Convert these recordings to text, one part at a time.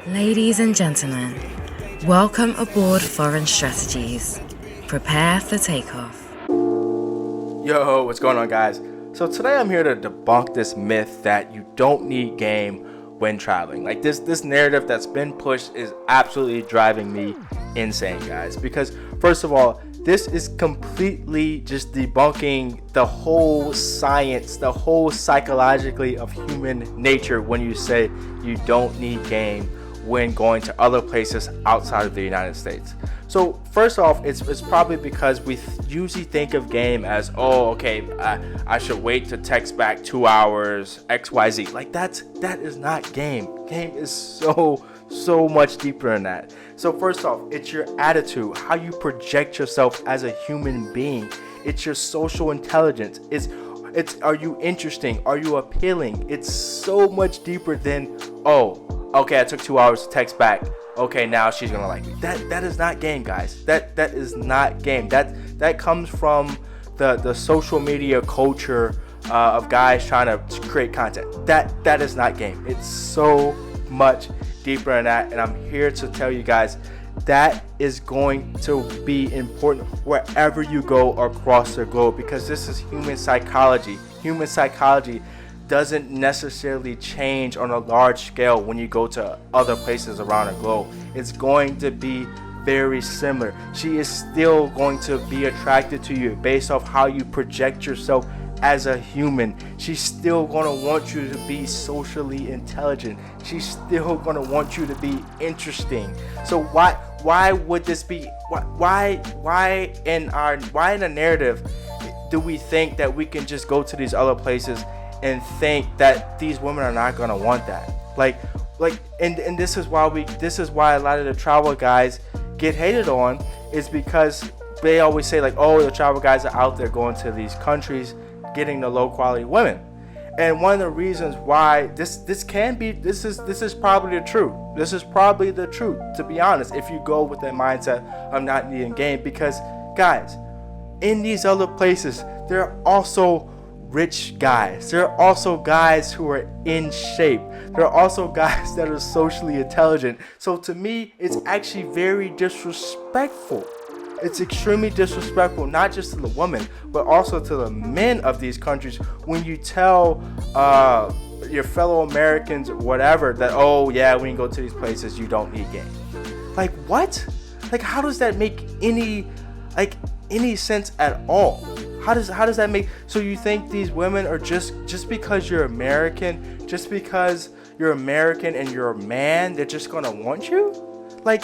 Ladies and gentlemen, welcome aboard Foreign Strategies. Prepare for takeoff. Yo, what's going on, guys? So today I'm here to debunk this myth that you don't need game when traveling. Like this narrative that's been pushed is absolutely driving me insane, guys. Because first of all, this is completely just debunking the whole science, the whole psychologically of human nature when you say you don't need game when going to other places outside of the United States. So first off, it's probably because we usually think of game as, oh, okay, I should wait to text back 2 hours, XYZ. Like that is not game. Game is so much deeper than that. So first off, it's your attitude, how you project yourself as a human being. It's your social intelligence. It's are you interesting? Are you appealing? It's so much deeper than, oh, okay, I took 2 hours to text back. Okay, now she's gonna like me. That is not game, guys. That is not game. That comes from the social media culture of guys trying to create content. That is not game. It's so much deeper than that, and I'm here to tell you guys that is going to be important wherever you go across the globe, because this is human psychology. Human psychology doesn't necessarily change on a large scale when you go to other places around the globe. It's going to be very similar. She is still going to be attracted to you based off how you project yourself as a human. She's still going to want you to be socially intelligent. She's still going to want you to be interesting. So why would this be, why in the narrative do we think that we can just go to these other places and think that these women are not gonna want that? And this is why a lot of the travel guys get hated on, is because they always say like, oh, the travel guys are out there going to these countries getting the low quality women. And one of the reasons why this is probably the truth. This is probably the truth, to be honest, if you go with that mindset of not needing game. Because guys, in these other places, there are also rich guys. There are also guys who are in shape. There are also guys that are socially intelligent. So to me, it's actually very disrespectful. It's extremely disrespectful, not just to the women, but also to the men of these countries, when you tell your fellow Americans or whatever that, oh yeah, when you go to these places, you don't need game. Like what? Like how does that make any sense at all? How does that make? So you think these women are just because you're American, just because you're American and you're a man, they're just gonna want you? Like,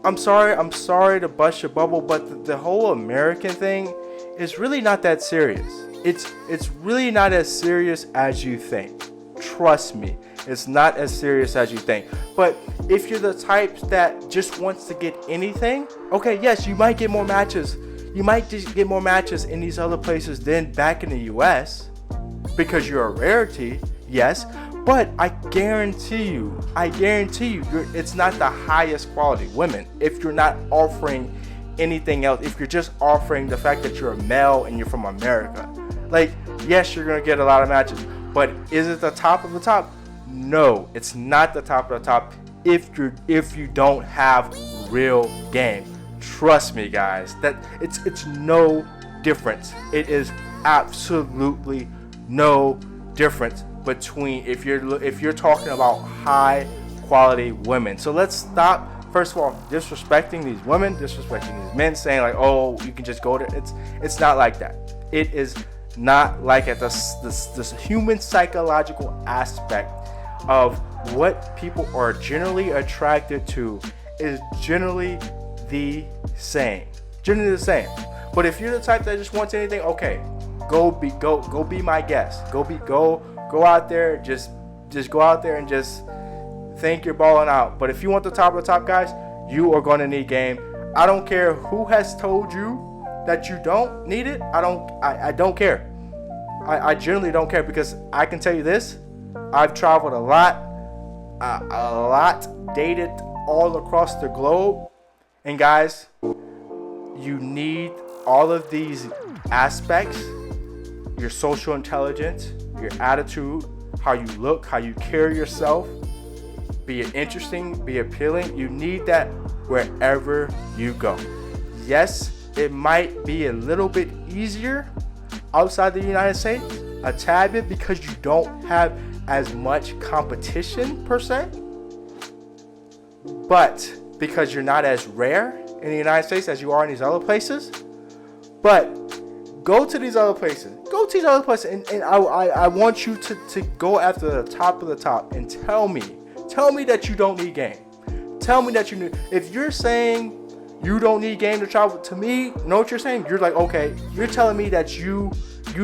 I'm sorry to bust your bubble, but the whole American thing is really not that serious. It's really not as serious as you think. Trust me, it's not as serious as you think. But if you're the type that just wants to get anything, okay, yes, you might get more matches. You might just get more matches in these other places than back in the US because you're a rarity, yes. But I guarantee you, it's not the highest quality women if you're not offering anything else. If you're just offering the fact that you're a male and you're from America, like, yes, you're gonna get a lot of matches. But is it the top of the top? No, it's not the top of the top if you don't have real game. Trust me, guys, that it's no difference. It is absolutely no difference between if you're talking about high quality women. So let's stop, first of all, disrespecting these women, disrespecting these men, saying like, oh, you can just go there. It's not like that. It is not like it. This human psychological aspect of what people are generally attracted to is generally the same. But if you're the type that just wants anything, okay, go be my guest. Go out there, just go out there and just think you're balling out. But if you want the top of the top, guys, you are going to need game. I don't care who has told you that you don't need it. I don't care. I generally don't care, because I can tell you this: I've traveled a lot, dated all across the globe, and guys, you need all of these aspects: your social intelligence, your attitude, how you look, how you carry yourself, be interesting, be appealing. You need that wherever you go. Yes, it might be a little bit easier outside the United States, a tad bit, because you don't have as much competition per se, but because you're not as rare in the United States as you are in these other places. But go to these other places. Go to these other places, and I want you to go after the top of the top and tell me that you don't need game. Tell me that you need. If you're saying you don't need game to travel, to me, know what you're saying? You're like, okay, you're telling me that you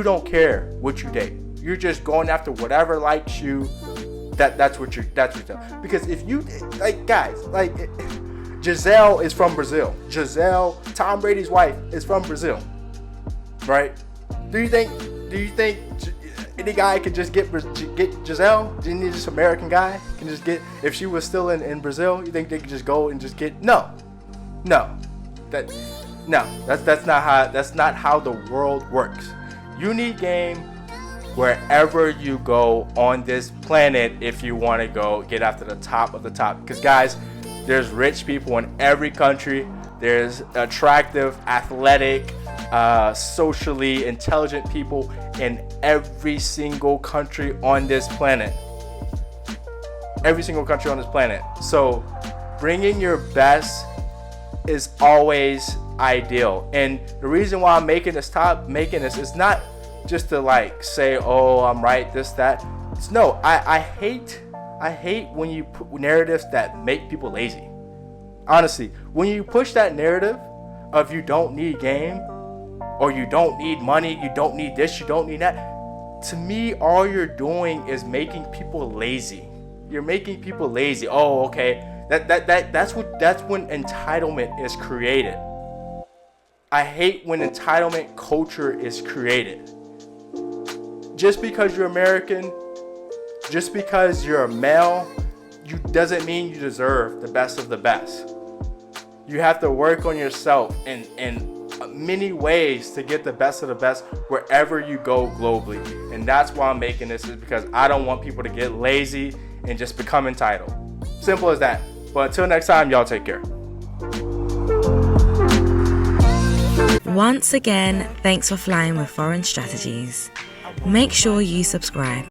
don't care what you date. You're just going after whatever likes you. That's what you're telling. Because if you, like, guys, like, Giselle is from Brazil. Giselle, Tom Brady's wife, is from Brazil, right? Do you think any guy could just get Giselle? Do you need this American guy can just get, if she was still in Brazil? You think they could just go and just get? No. That's not how the world works. You need game wherever you go on this planet if you want to go get after the top of the top. Because guys, there's rich people in every country. There's attractive, athletic, socially intelligent people in every single country on this planet. Every single country on this planet. So bringing your best is always ideal. And the reason why I'm making this is not just to like say, oh, I'm right, this, that. No, I hate when you put narratives that make people lazy. Honestly, when you push that narrative of you don't need game, or you don't need money, you don't need this, you don't need that, to me, all you're doing is making people lazy. You're making people lazy. Oh, okay. That's when entitlement is created. I hate when entitlement culture is created. Just because you're American, just because you're a male, you doesn't mean you deserve the best of the best. You have to work on yourself in many ways to get the best of the best wherever you go globally. And that's why I'm making this, is because I don't want people to get lazy and just become entitled. Simple as that. But until next time, y'all take care. Once again, thanks for flying with Foreign Strategies. Make sure you subscribe.